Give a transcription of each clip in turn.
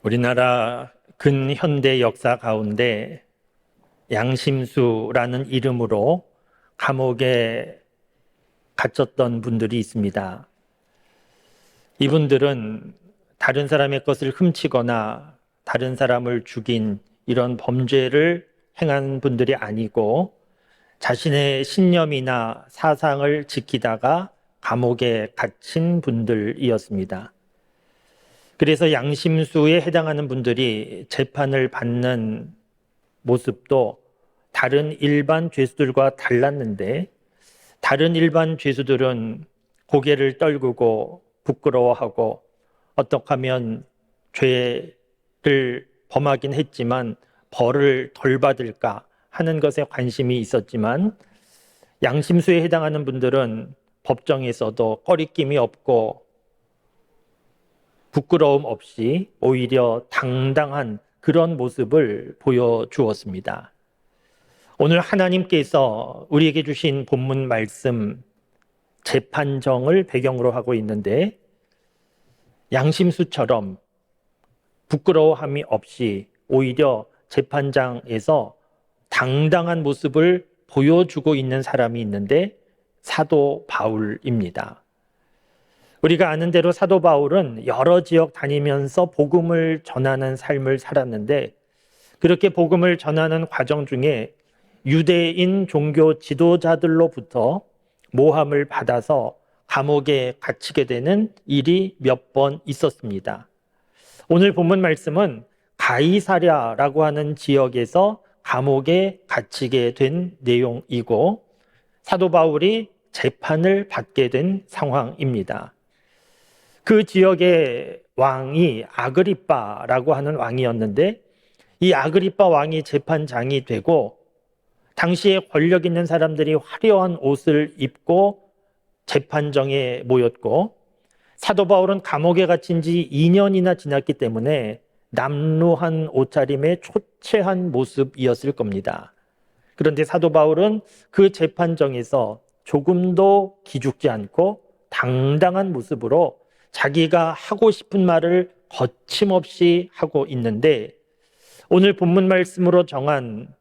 우리나라 근현대 역사 가운데 양심수라는 이름으로 감옥에 갇혔던 분들이 있습니다. 이분들은 다른 사람의 것을 훔치거나 다른 사람을 죽인 이런 범죄를 행한 분들이 아니고 자신의 신념이나 사상을 지키다가 감옥에 갇힌 분들이었습니다. 그래서 양심수에 해당하는 분들이 재판을 받는 모습도 다른 일반 죄수들과 달랐는데, 다른 일반 죄수들은 고개를 떨구고 부끄러워하고 어떻게 하면 죄를 범하긴 했지만 벌을 덜 받을까 하는 것에 관심이 있었지만, 양심수에 해당하는 분들은 법정에서도 꺼리낌이 없고 부끄러움 없이 오히려 당당한 그런 모습을 보여주었습니다. 오늘 하나님께서 우리에게 주신 본문 말씀 재판정을 배경으로 하고 있는데, 양심수처럼 부끄러워함이 없이 오히려 재판장에서 당당한 모습을 보여주고 있는 사람이 있는데 사도 바울입니다. 우리가 아는 대로 사도 바울은 여러 지역 다니면서 복음을 전하는 삶을 살았는데, 그렇게 복음을 전하는 과정 중에 유대인 종교 지도자들로부터 모함을 받아서 감옥에 갇히게 되는 일이 몇 번 있었습니다. 오늘 본문 말씀은 가이사랴라고 하는 지역에서 감옥에 갇히게 된 내용이고, 사도 바울이 재판을 받게 된 상황입니다. 그 지역의 왕이 아그리빠라고 하는 왕이었는데, 이 아그리빠 왕이 재판장이 되고 당시에 권력 있는 사람들이 화려한 옷을 입고 재판정에 모였고, 사도 바울은 감옥에 갇힌 지 2년이나 지났기 때문에 남루한 옷차림에 초췌한 모습이었을 겁니다. 그런데 사도 바울은 그 재판정에서 조금도 기죽지 않고 당당한 모습으로 자기가 하고 싶은 말을 거침없이 하고 있는데, 오늘 본문 말씀으로 정한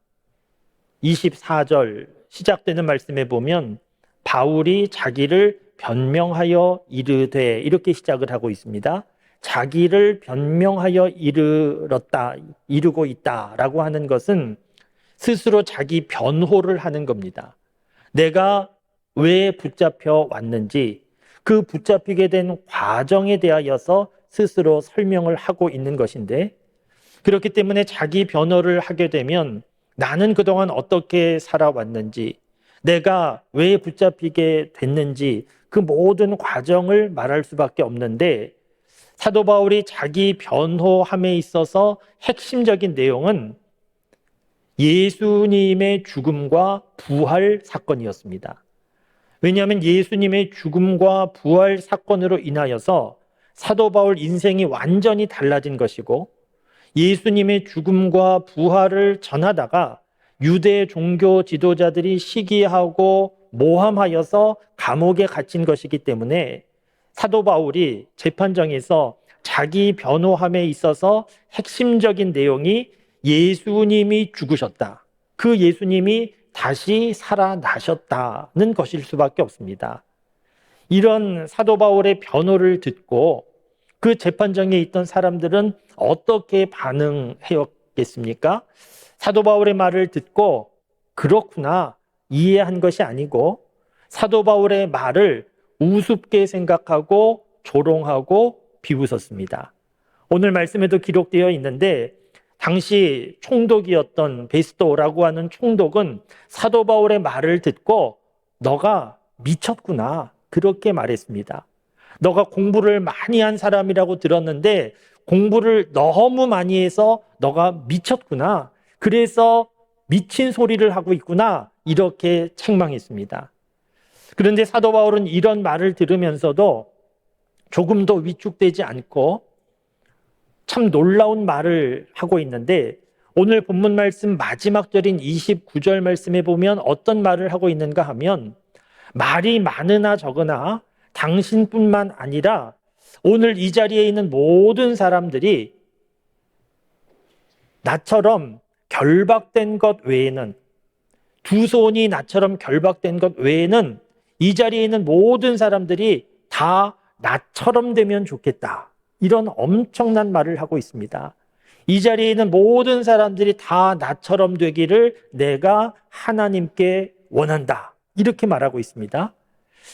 24절 시작되는 말씀에 보면 바울이 자기를 변명하여 이르되, 이렇게 시작을 하고 있습니다. 자기를 변명하여 이르고 있다라고 하는 것은 스스로 자기 변호를 하는 겁니다. 내가 왜 붙잡혀 왔는지, 그 붙잡히게 된 과정에 대하여서 스스로 설명을 하고 있는 것인데, 그렇기 때문에 자기 변호를 하게 되면 나는 그동안 어떻게 살아왔는지, 내가 왜 붙잡히게 됐는지 그 모든 과정을 말할 수밖에 없는데, 사도 바울이 자기 변호함에 있어서 핵심적인 내용은 예수님의 죽음과 부활 사건이었습니다. 왜냐하면 예수님의 죽음과 부활 사건으로 인하여서 사도 바울 인생이 완전히 달라진 것이고, 예수님의 죽음과 부활을 전하다가 유대 종교 지도자들이 시기하고 모함하여서 감옥에 갇힌 것이기 때문에 사도 바울이 재판정에서 자기 변호함에 있어서 핵심적인 내용이 예수님이 죽으셨다, 그 예수님이 다시 살아나셨다는 것일 수밖에 없습니다. 이런 사도 바울의 변호를 듣고 그 재판정에 있던 사람들은 어떻게 반응했겠습니까? 사도 바울의 말을 듣고 그렇구나 이해한 것이 아니고, 사도 바울의 말을 우습게 생각하고 조롱하고 비웃었습니다. 오늘 말씀에도 기록되어 있는데, 당시 총독이었던 베스토라고 하는 총독은 사도 바울의 말을 듣고 너가 미쳤구나 그렇게 말했습니다. 너가 공부를 많이 한 사람이라고 들었는데 공부를 너무 많이 해서 너가 미쳤구나, 그래서 미친 소리를 하고 있구나, 이렇게 책망했습니다. 그런데 사도 바울은 이런 말을 들으면서도 조금도 위축되지 않고 참 놀라운 말을 하고 있는데, 오늘 본문 말씀 마지막 절인 29절 말씀에 보면 어떤 말을 하고 있는가 하면, 말이 많으나 적으나 당신뿐만 아니라 오늘 이 자리에 있는 모든 사람들이 나처럼 결박된 것 외에는, 두 손이 나처럼 결박된 것 외에는 이 자리에 있는 모든 사람들이 다 나처럼 되면 좋겠다. 이런 엄청난 말을 하고 있습니다. 이 자리에 있는 모든 사람들이 다 나처럼 되기를 내가 하나님께 원한다. 이렇게 말하고 있습니다.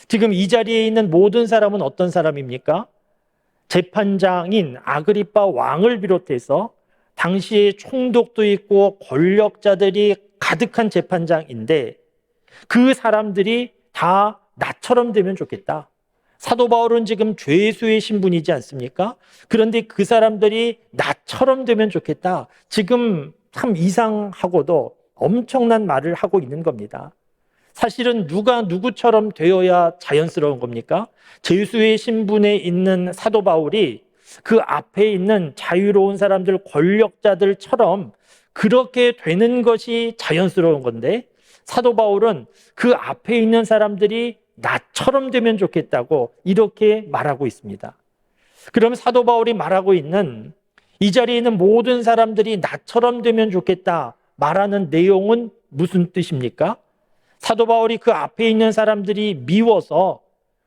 지금 이 자리에 있는 모든 사람은 어떤 사람입니까? 재판장인 아그리빠 왕을 비롯해서 당시에 총독도 있고 권력자들이 가득한 재판장인데 그 사람들이 다 나처럼 되면 좋겠다. 사도 바울은 지금 죄수의 신분이지 않습니까? 그런데 그 사람들이 나처럼 되면 좋겠다. 지금 참 이상하고도 엄청난 말을 하고 있는 겁니다. 사실은 누가 누구처럼 되어야 자연스러운 겁니까? 죄수의 신분에 있는 사도 바울이 그 앞에 있는 자유로운 사람들, 권력자들처럼 그렇게 되는 것이 자연스러운 건데, 사도 바울은 그 앞에 있는 사람들이 나처럼 되면 좋겠다고 이렇게 말하고 있습니다. 그럼 사도 바울이 말하고 있는 이 자리에 있는 모든 사람들이 나처럼 되면 좋겠다 말하는 내용은 무슨 뜻입니까? 사도 바울이 그 앞에 있는 사람들이 미워서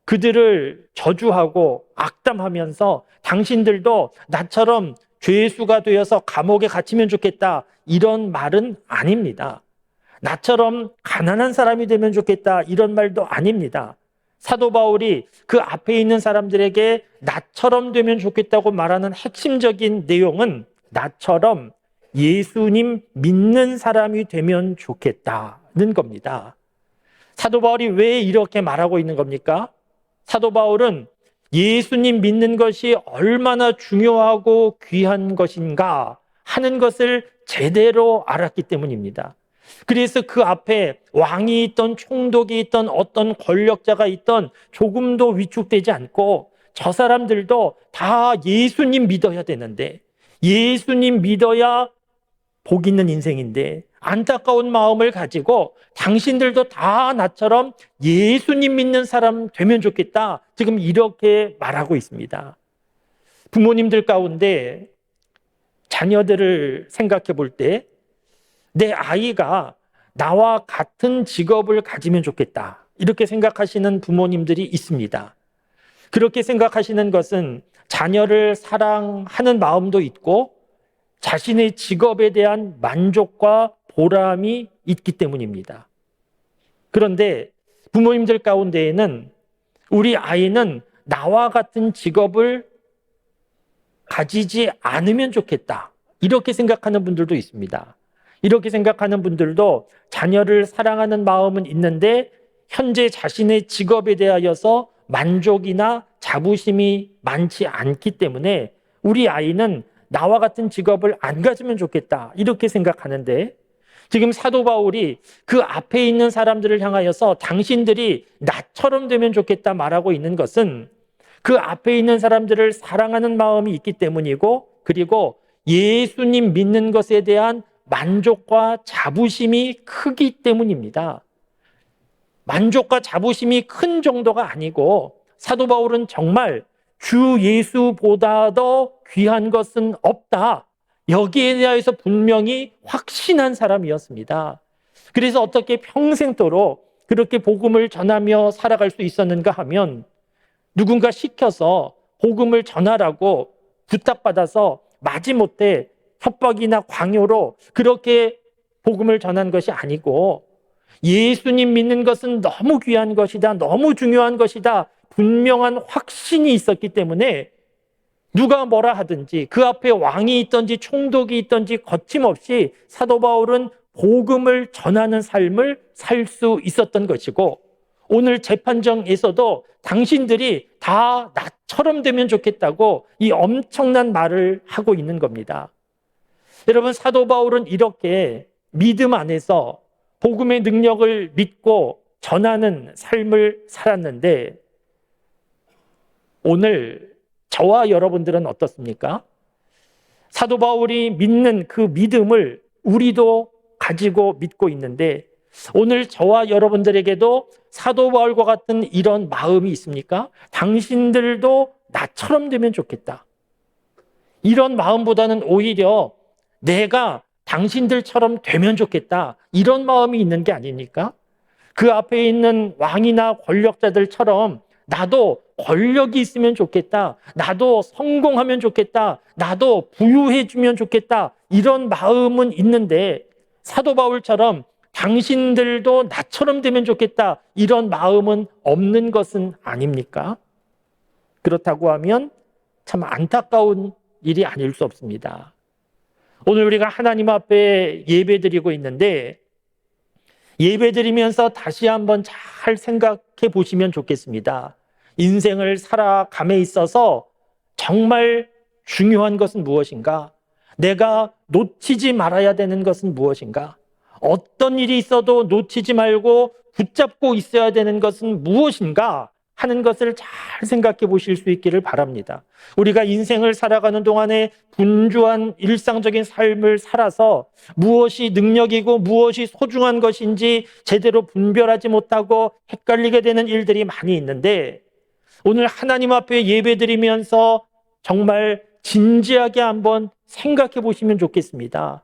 그들을 저주하고 악담하면서 당신들도 나처럼 죄수가 되어서 감옥에 갇히면 좋겠다 이런 말은 아닙니다. 나처럼 가난한 사람이 되면 좋겠다 이런 말도 아닙니다. 사도 바울이 그 앞에 있는 사람들에게 나처럼 되면 좋겠다고 말하는 핵심적인 내용은 나처럼 예수님 믿는 사람이 되면 좋겠다는 겁니다. 사도 바울이 왜 이렇게 말하고 있는 겁니까? 사도 바울은 예수님 믿는 것이 얼마나 중요하고 귀한 것인가 하는 것을 제대로 알았기 때문입니다. 그래서 그 앞에 왕이 있던 총독이 있던 어떤 권력자가 있던 조금도 위축되지 않고 저 사람들도 다 예수님 믿어야 되는데, 예수님 믿어야 복 있는 인생인데 안타까운 마음을 가지고 당신들도 다 나처럼 예수님 믿는 사람 되면 좋겠다. 지금 이렇게 말하고 있습니다. 부모님들 가운데 자녀들을 생각해 볼 때 내 아이가 나와 같은 직업을 가지면 좋겠다. 이렇게 생각하시는 부모님들이 있습니다. 그렇게 생각하시는 것은 자녀를 사랑하는 마음도 있고 자신의 직업에 대한 만족과 보람이 있기 때문입니다. 그런데 부모님들 가운데에는 우리 아이는 나와 같은 직업을 가지지 않으면 좋겠다. 이렇게 생각하는 분들도 있습니다. 이렇게 생각하는 분들도 자녀를 사랑하는 마음은 있는데 현재 자신의 직업에 대하여서 만족이나 자부심이 많지 않기 때문에 우리 아이는 나와 같은 직업을 안 가지면 좋겠다. 이렇게 생각하는데 지금 사도 바울이 그 앞에 있는 사람들을 향하여서 당신들이 나처럼 되면 좋겠다 말하고 있는 것은 그 앞에 있는 사람들을 사랑하는 마음이 있기 때문이고, 그리고 예수님 믿는 것에 대한 만족과 자부심이 크기 때문입니다. 만족과 자부심이 큰 정도가 아니고 사도 바울은 정말 주 예수보다 더 귀한 것은 없다. 여기에 대해서 분명히 확신한 사람이었습니다. 그래서 어떻게 평생도록 그렇게 복음을 전하며 살아갈 수 있었는가 하면 누군가 시켜서 복음을 전하라고 부탁받아서 마지못해 협박이나 광요로 그렇게 복음을 전한 것이 아니고 예수님 믿는 것은 너무 귀한 것이다, 너무 중요한 것이다 분명한 확신이 있었기 때문에 누가 뭐라 하든지 그 앞에 왕이 있든지 총독이 있든지 거침없이 사도 바울은 복음을 전하는 삶을 살 수 있었던 것이고, 오늘 재판정에서도 당신들이 다 나처럼 되면 좋겠다고 이 엄청난 말을 하고 있는 겁니다. 여러분, 사도 바울은 이렇게 믿음 안에서 복음의 능력을 믿고 전하는 삶을 살았는데 오늘 저와 여러분들은 어떻습니까? 사도 바울이 믿는 그 믿음을 우리도 가지고 믿고 있는데 오늘 저와 여러분들에게도 사도 바울과 같은 이런 마음이 있습니까? 당신들도 나처럼 되면 좋겠다. 이런 마음보다는 오히려 내가 당신들처럼 되면 좋겠다. 이런 마음이 있는 게 아닙니까? 그 앞에 있는 왕이나 권력자들처럼 나도 권력이 있으면 좋겠다. 나도 성공하면 좋겠다. 나도 부유해지면 좋겠다. 이런 마음은 있는데 사도 바울처럼 당신들도 나처럼 되면 좋겠다. 이런 마음은 없는 것은 아닙니까? 그렇다고 하면 참 안타까운 일이 아닐 수 없습니다. 오늘 우리가 하나님 앞에 예배드리고 있는데 예배드리면서 다시 한번 잘 생각해 보시면 좋겠습니다. 인생을 살아감에 있어서 정말 중요한 것은 무엇인가? 내가 놓치지 말아야 되는 것은 무엇인가? 어떤 일이 있어도 놓치지 말고 붙잡고 있어야 되는 것은 무엇인가 하는 것을 잘 생각해 보실 수 있기를 바랍니다. 우리가 인생을 살아가는 동안에 분주한 일상적인 삶을 살아서 무엇이 능력이고 무엇이 소중한 것인지 제대로 분별하지 못하고 헷갈리게 되는 일들이 많이 있는데 오늘 하나님 앞에 예배드리면서 정말 진지하게 한번 생각해 보시면 좋겠습니다.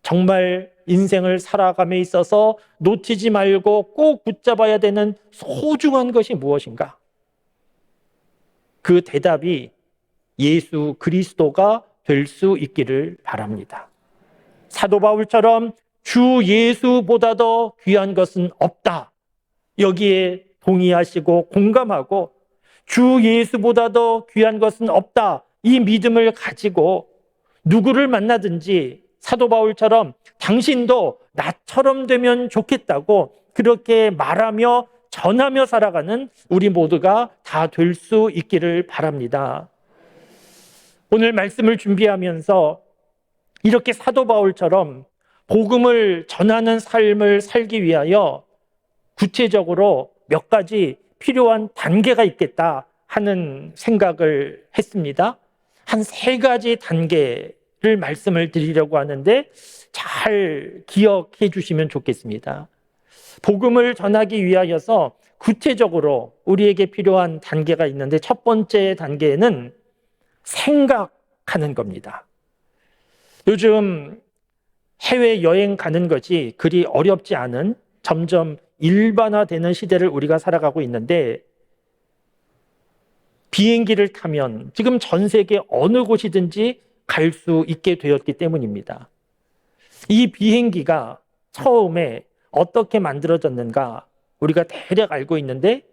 정말 인생을 살아감에 있어서 놓치지 말고 꼭 붙잡아야 되는 소중한 것이 무엇인가? 그 대답이 예수 그리스도가 될 수 있기를 바랍니다. 사도 바울처럼 주 예수보다 더 귀한 것은 없다. 여기에 동의하시고 공감하고 주 예수보다 더 귀한 것은 없다. 이 믿음을 가지고 누구를 만나든지 사도 바울처럼 당신도 나처럼 되면 좋겠다고 그렇게 말하며 전하며 살아가는 우리 모두가 다 될 수 있기를 바랍니다. 오늘 말씀을 준비하면서 이렇게 사도 바울처럼 복음을 전하는 삶을 살기 위하여 구체적으로 몇 가지 필요한 단계가 있겠다 하는 생각을 했습니다. 한 3가지 단계를 말씀을 드리려고 하는데 잘 기억해 주시면 좋겠습니다. 복음을 전하기 위하여서 구체적으로 우리에게 필요한 단계가 있는데 첫 번째 단계는 생각하는 겁니다. 요즘 해외여행 가는 것이 그리 어렵지 않은 점점 일반화되는 시대를 우리가 살아가고 있는데 비행기를 타면 지금 전 세계 어느 곳이든지 갈 수 있게 되었기 때문입니다. 이 비행기가 처음에 어떻게 만들어졌는가 우리가 대략 알고 있는데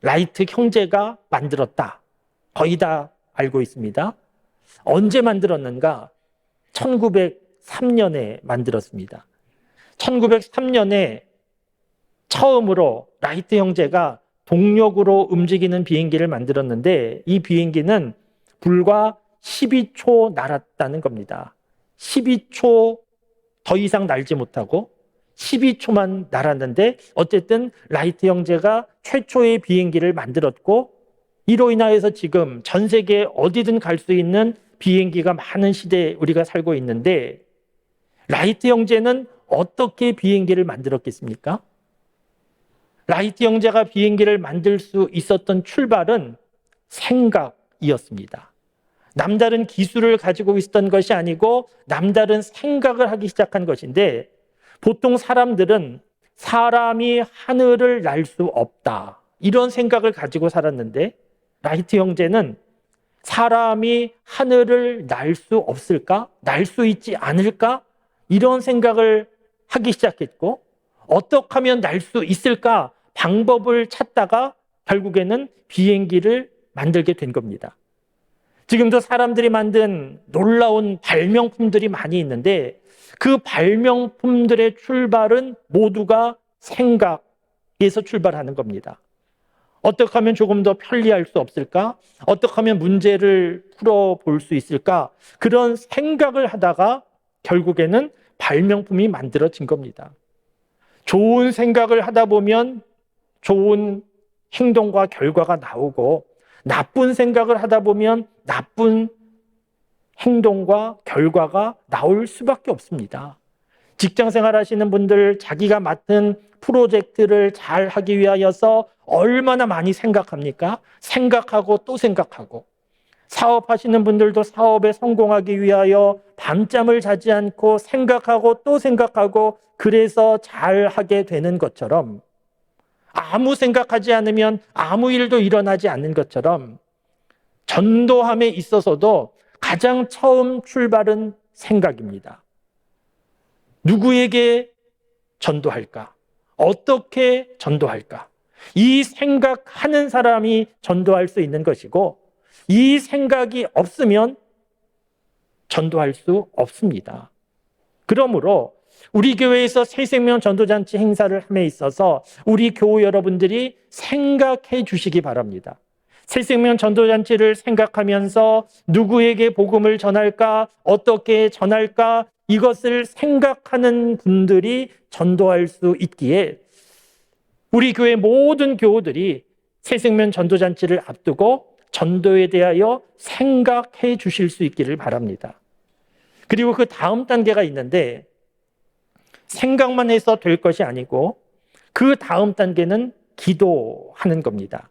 라이트 형제가 만들었다. 거의 다 알고 있습니다. 언제 만들었는가? 1903년에 만들었습니다. 1903년에 처음으로 라이트 형제가 동력으로 움직이는 비행기를 만들었는데 이 비행기는 불과 12초 날았다는 겁니다. 12초 더 이상 날지 못하고 12초만 날았는데 어쨌든 라이트 형제가 최초의 비행기를 만들었고 이로 인하여서 지금 전 세계 어디든 갈 수 있는 비행기가 많은 시대에 우리가 살고 있는데 라이트 형제는 어떻게 비행기를 만들었겠습니까? 라이트 형제가 비행기를 만들 수 있었던 출발은 생각이었습니다. 남다른 기술을 가지고 있었던 것이 아니고 남다른 생각을 하기 시작한 것인데 보통 사람들은 사람이 하늘을 날 수 없다. 이런 생각을 가지고 살았는데 라이트 형제는 사람이 하늘을 날 수 없을까? 날 수 있지 않을까? 이런 생각을 하기 시작했고 어떻게 하면 날 수 있을까? 방법을 찾다가 결국에는 비행기를 만들게 된 겁니다. 지금도 사람들이 만든 놀라운 발명품들이 많이 있는데 그 발명품들의 출발은 모두가 생각에서 출발하는 겁니다. 어떻게 하면 조금 더 편리할 수 없을까? 어떻게 하면 문제를 풀어볼 수 있을까? 그런 생각을 하다가 결국에는 발명품이 만들어진 겁니다. 좋은 생각을 하다 보면 좋은 행동과 결과가 나오고 나쁜 생각을 하다 보면 나쁜 행동과 결과가 나올 수밖에 없습니다. 직장 생활 하시는 분들 자기가 맡은 프로젝트를 잘 하기 위하여서 얼마나 많이 생각합니까? 생각하고 또 생각하고 사업하시는 분들도 사업에 성공하기 위하여 밤잠을 자지 않고 생각하고 또 생각하고 그래서 잘하게 되는 것처럼, 아무 생각하지 않으면 아무 일도 일어나지 않는 것처럼 전도함에 있어서도 가장 처음 출발은 생각입니다. 누구에게 전도할까? 어떻게 전도할까? 이 생각하는 사람이 전도할 수 있는 것이고, 이 생각이 없으면 전도할 수 없습니다. 그러므로 우리 교회에서 새생명 전도잔치 행사를 함에 있어서 우리 교우 여러분들이 생각해 주시기 바랍니다. 새생명 전도잔치를 생각하면서 누구에게 복음을 전할까, 어떻게 전할까, 이것을 생각하는 분들이 전도할 수 있기에 우리 교회 모든 교우들이 새생명 전도잔치를 앞두고 전도에 대하여 생각해 주실 수 있기를 바랍니다. 그리고 그 다음 단계가 있는데, 생각만 해서 될 것이 아니고 그 다음 단계는 기도하는 겁니다.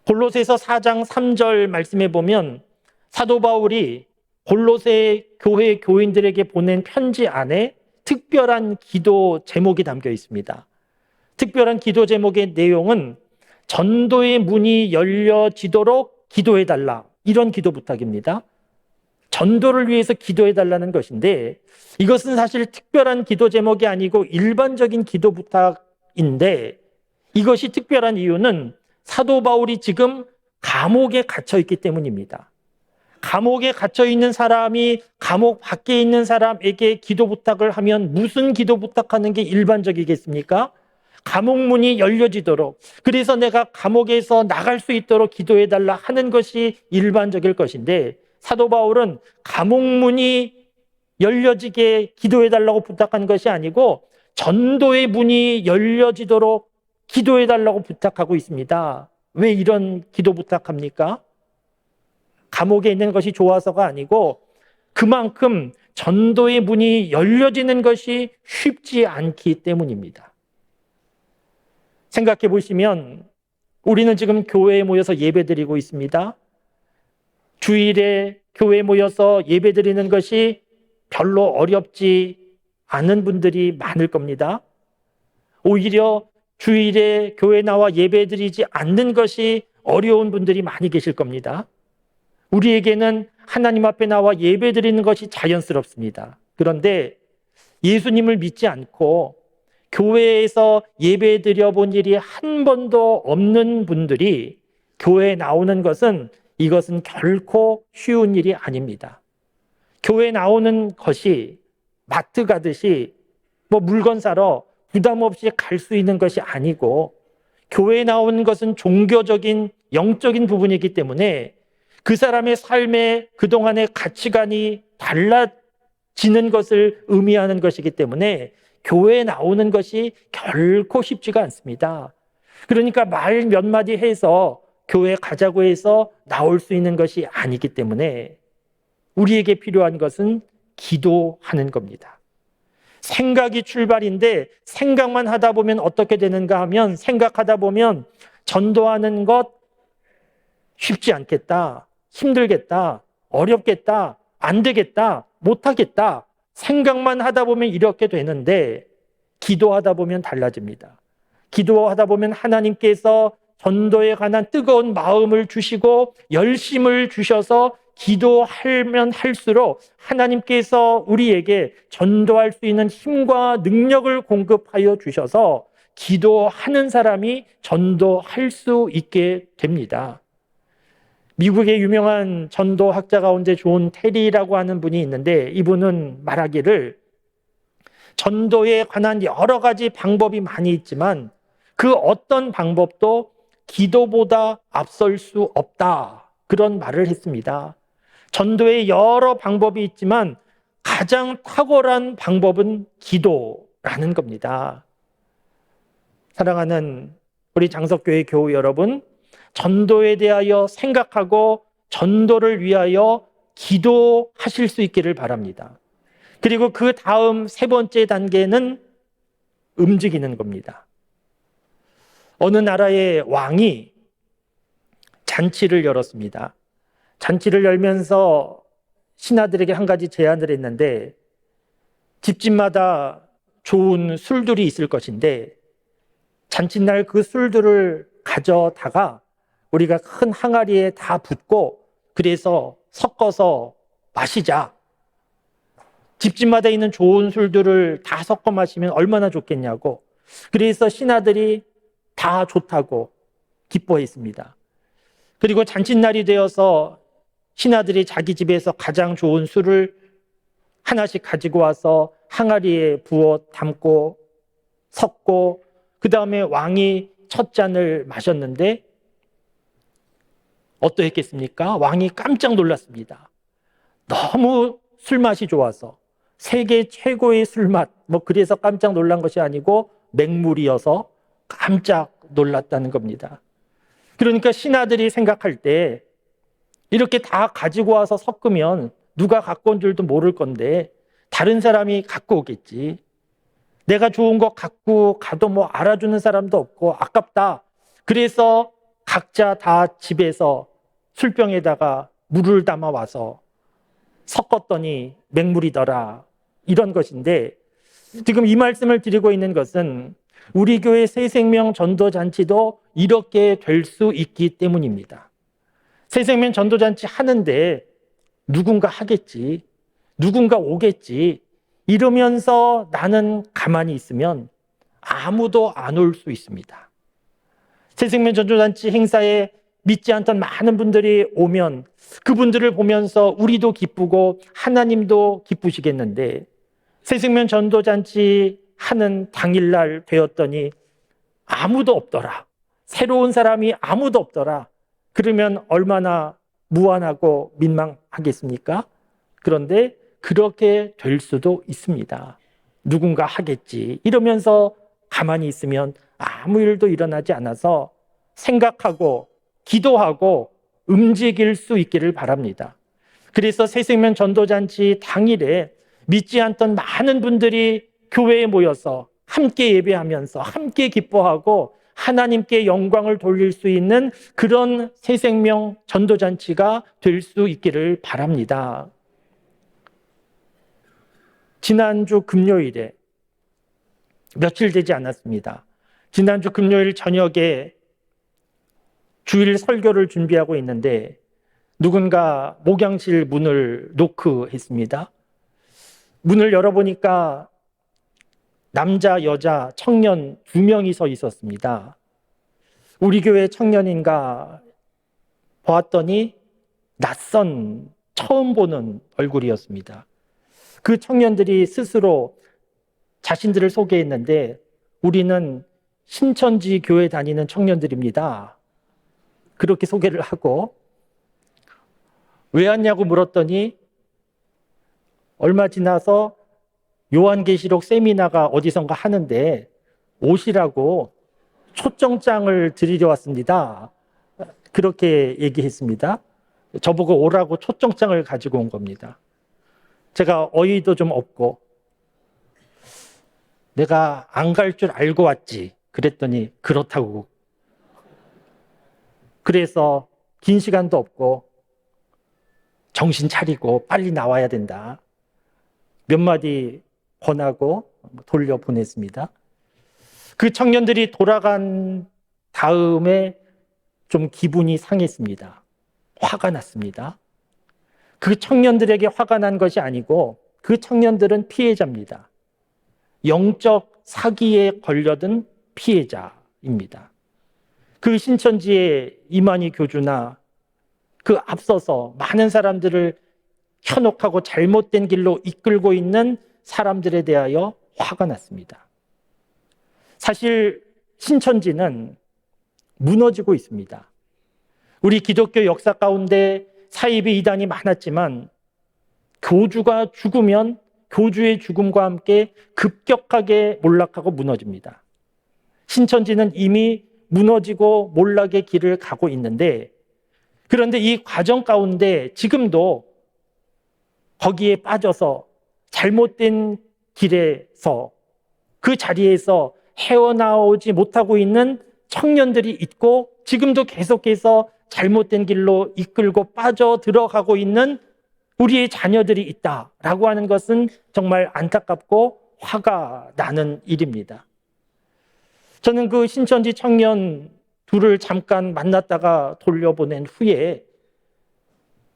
골로새서 4장 3절 말씀에 보면 사도 바울이 골로새 교회 교인들에게 보낸 편지 안에 특별한 기도 제목이 담겨 있습니다. 특별한 기도 제목의 내용은 전도의 문이 열려지도록 기도해달라, 이런 기도 부탁입니다. 전도를 위해서 기도해달라는 것인데, 이것은 사실 특별한 기도 제목이 아니고 일반적인 기도 부탁인데, 이것이 특별한 이유는 사도 바울이 지금 감옥에 갇혀 있기 때문입니다. 감옥에 갇혀 있는 사람이 감옥 밖에 있는 사람에게 기도 부탁을 하면 무슨 기도 부탁하는 게 일반적이겠습니까? 감옥 문이 열려지도록, 그래서 내가 감옥에서 나갈 수 있도록 기도해달라 하는 것이 일반적일 것인데, 사도 바울은 감옥 문이 열려지게 기도해달라고 부탁한 것이 아니고 전도의 문이 열려지도록 기도해달라고 부탁하고 있습니다. 왜 이런 기도 부탁합니까? 감옥에 있는 것이 좋아서가 아니고 그만큼 전도의 문이 열려지는 것이 쉽지 않기 때문입니다. 생각해 보시면 우리는 지금 교회에 모여서 예배드리고 있습니다. 주일에 교회에 모여서 예배드리는 것이 별로 어렵지 않은 분들이 많을 겁니다. 오히려 주일에 교회 나와 예배드리지 않는 것이 어려운 분들이 많이 계실 겁니다. 우리에게는 하나님 앞에 나와 예배드리는 것이 자연스럽습니다. 그런데 예수님을 믿지 않고 교회에서 예배드려 본 일이 한 번도 없는 분들이 교회에 나오는 것은, 이것은 결코 쉬운 일이 아닙니다. 교회에 나오는 것이 마트 가듯이 물건 사러 부담 없이 갈 수 있는 것이 아니고, 교회에 나오는 것은 종교적인 영적인 부분이기 때문에 그 사람의 삶의 그동안의 가치관이 달라지는 것을 의미하는 것이기 때문에 교회에 나오는 것이 결코 쉽지가 않습니다. 그러니까 말 몇 마디 해서 교회 가자고 해서 나올 수 있는 것이 아니기 때문에 우리에게 필요한 것은 기도하는 겁니다. 생각이 출발인데, 생각만 하다 보면 어떻게 되는가 하면, 생각하다 보면 전도하는 것 쉽지 않겠다, 힘들겠다, 어렵겠다, 안 되겠다, 못하겠다, 생각만 하다 보면 이렇게 되는데, 기도하다 보면 달라집니다. 기도하다 보면 하나님께서 전도에 관한 뜨거운 마음을 주시고 열심을 주셔서 기도하면 할수록 하나님께서 우리에게 전도할 수 있는 힘과 능력을 공급하여 주셔서 기도하는 사람이 전도할 수 있게 됩니다. 미국의 유명한 전도학자 가운데 존 테리라고 하는 분이 있는데, 이분은 말하기를 전도에 관한 여러 가지 방법이 많이 있지만 그 어떤 방법도 기도보다 앞설 수 없다, 그런 말을 했습니다. 전도에 여러 방법이 있지만 가장 탁월한 방법은 기도라는 겁니다. 사랑하는 우리 장석교회 교우 여러분, 전도에 대하여 생각하고 전도를 위하여 기도하실 수 있기를 바랍니다. 그리고 그 다음 세 번째 단계는 움직이는 겁니다. 어느 나라의 왕이 잔치를 열었습니다. 잔치를 열면서 신하들에게 한 가지 제안을 했는데, 집집마다 좋은 술들이 있을 것인데 잔칫날 그 술들을 가져다가 우리가 큰 항아리에 다 붓고 그래서 섞어서 마시자. 집집마다 있는 좋은 술들을 다 섞어 마시면 얼마나 좋겠냐고. 그래서 신하들이 다 좋다고 기뻐했습니다. 그리고 잔칫날이 되어서 신하들이 자기 집에서 가장 좋은 술을 하나씩 가지고 와서 항아리에 부어 담고 섞고 그 다음에 왕이 첫 잔을 마셨는데 어떠했겠습니까? 왕이 깜짝 놀랐습니다. 너무 술맛이 좋아서 세계 최고의 술맛, 그래서 깜짝 놀란 것이 아니고 맹물이어서 깜짝 놀랐다는 겁니다. 그러니까 신하들이 생각할 때 이렇게 다 가지고 와서 섞으면 누가 갖고 온 줄도 모를 건데 다른 사람이 갖고 오겠지. 내가 좋은 거 갖고 가도 알아주는 사람도 없고 아깝다. 그래서 각자 다 집에서 술병에다가 물을 담아 와서 섞었더니 맹물이더라. 이런 것인데 지금 이 말씀을 드리고 있는 것은 우리 교회 새생명 전도잔치도 이렇게 될 수 있기 때문입니다. 새생명 전도잔치 하는데 누군가 하겠지, 누군가 오겠지 이러면서 나는 가만히 있으면 아무도 안 올 수 있습니다. 새생명 전도잔치 행사에 믿지 않던 많은 분들이 오면 그분들을 보면서 우리도 기쁘고 하나님도 기쁘시겠는데 새생명 전도잔치 하는 당일날 되었더니 아무도 없더라. 새로운 사람이 아무도 없더라. 그러면 얼마나 무안하고 민망하겠습니까? 그런데 그렇게 될 수도 있습니다. 누군가 하겠지 이러면서 가만히 있으면 아무 일도 일어나지 않아서 생각하고 기도하고 움직일 수 있기를 바랍니다. 그래서 새생명 전도잔치 당일에 믿지 않던 많은 분들이 교회에 모여서 함께 예배하면서 함께 기뻐하고 하나님께 영광을 돌릴 수 있는 그런 새생명 전도잔치가 될 수 있기를 바랍니다. 지난주 금요일에 며칠 되지 않았습니다. 지난주 금요일 저녁에 주일 설교를 준비하고 있는데 누군가 목양실 문을 노크했습니다. 문을 열어보니까 남자, 여자, 청년 2명이 서 있었습니다. 우리 교회 청년인가 보았더니 낯선, 처음 보는 얼굴이었습니다. 그 청년들이 스스로 자신들을 소개했는데 우리는 신천지 교회 다니는 청년들입니다. 그렇게 소개를 하고 왜 왔냐고 물었더니 얼마 지나서 요한계시록 세미나가 어디선가 하는데 오시라고 초청장을 드리려 왔습니다. 그렇게 얘기했습니다. 저보고 오라고 초청장을 가지고 온 겁니다. 제가 어이도 좀 없고 내가 안 갈 줄 알고 왔지 그랬더니 그렇다고. 그래서 긴 시간도 없고 정신 차리고 빨리 나와야 된다. 몇 마디 권하고 돌려보냈습니다. 그 청년들이 돌아간 다음에 좀 기분이 상했습니다. 화가 났습니다. 그 청년들에게 화가 난 것이 아니고 그 청년들은 피해자입니다. 영적 사기에 걸려든 피해자입니다. 그 신천지의 이만희 교주나 그 앞서서 많은 사람들을 현혹하고 잘못된 길로 이끌고 있는 사람들에 대하여 화가 났습니다. 사실 신천지는 무너지고 있습니다. 우리 기독교 역사 가운데 사이비 이단이 많았지만 교주가 죽으면 교주의 죽음과 함께 급격하게 몰락하고 무너집니다. 신천지는 이미 무너지고 몰락의 길을 가고 있는데 그런데 이 과정 가운데 지금도 거기에 빠져서 잘못된 길에서 그 자리에서 헤어나오지 못하고 있는 청년들이 있고 지금도 계속해서 잘못된 길로 이끌고 빠져 들어가고 있는 우리의 자녀들이 있다라고 하는 것은 정말 안타깝고 화가 나는 일입니다. 저는 그 신천지 청년 둘을 잠깐 만났다가 돌려보낸 후에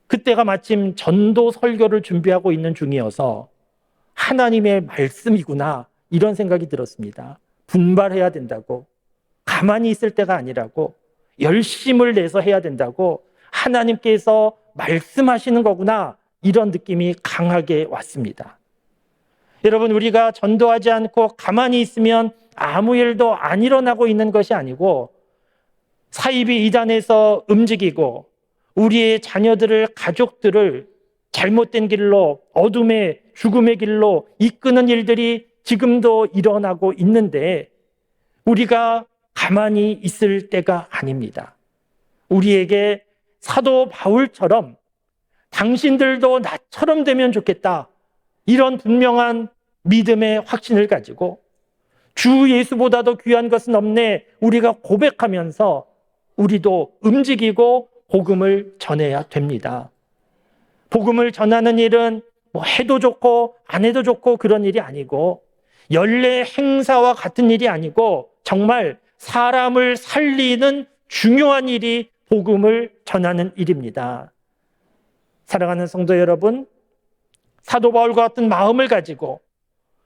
그때가 마침 전도 설교를 준비하고 있는 중이어서 하나님의 말씀이구나 이런 생각이 들었습니다. 분발해야 된다고, 가만히 있을 때가 아니라고, 열심을 내서 해야 된다고, 하나님께서 말씀하시는 거구나 이런 느낌이 강하게 왔습니다. 여러분, 우리가 전도하지 않고 가만히 있으면 아무 일도 안 일어나고 있는 것이 아니고 사이비 이단에서 움직이고 우리의 자녀들을, 가족들을 잘못된 길로, 어둠의 죽음의 길로 이끄는 일들이 지금도 일어나고 있는데 우리가 가만히 있을 때가 아닙니다. 우리에게 사도 바울처럼 당신들도 나처럼 되면 좋겠다, 이런 분명한 믿음의 확신을 가지고 주 예수보다도 귀한 것은 없네 우리가 고백하면서 우리도 움직이고 복음을 전해야 됩니다. 복음을 전하는 일은 뭐 해도 좋고 안 해도 좋고 그런 일이 아니고, 연례 행사와 같은 일이 아니고 정말 사람을 살리는 중요한 일이 복음을 전하는 일입니다. 사랑하는 성도 여러분, 사도 바울과 같은 마음을 가지고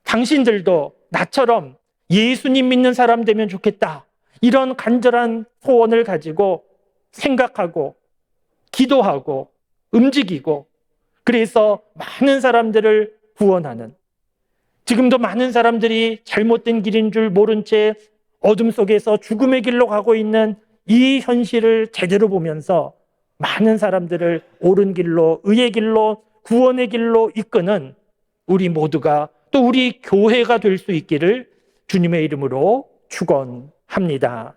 당신들도 나처럼 예수님 믿는 사람 되면 좋겠다, 이런 간절한 소원을 가지고 생각하고 기도하고 움직이고, 그래서 많은 사람들을 구원하는, 지금도 많은 사람들이 잘못된 길인 줄 모른 채 어둠 속에서 죽음의 길로 가고 있는 이 현실을 제대로 보면서 많은 사람들을 옳은 길로, 의의 길로, 구원의 길로 이끄는 우리 모두가, 또 우리 교회가 될 수 있기를 주님의 이름으로 축원합니다.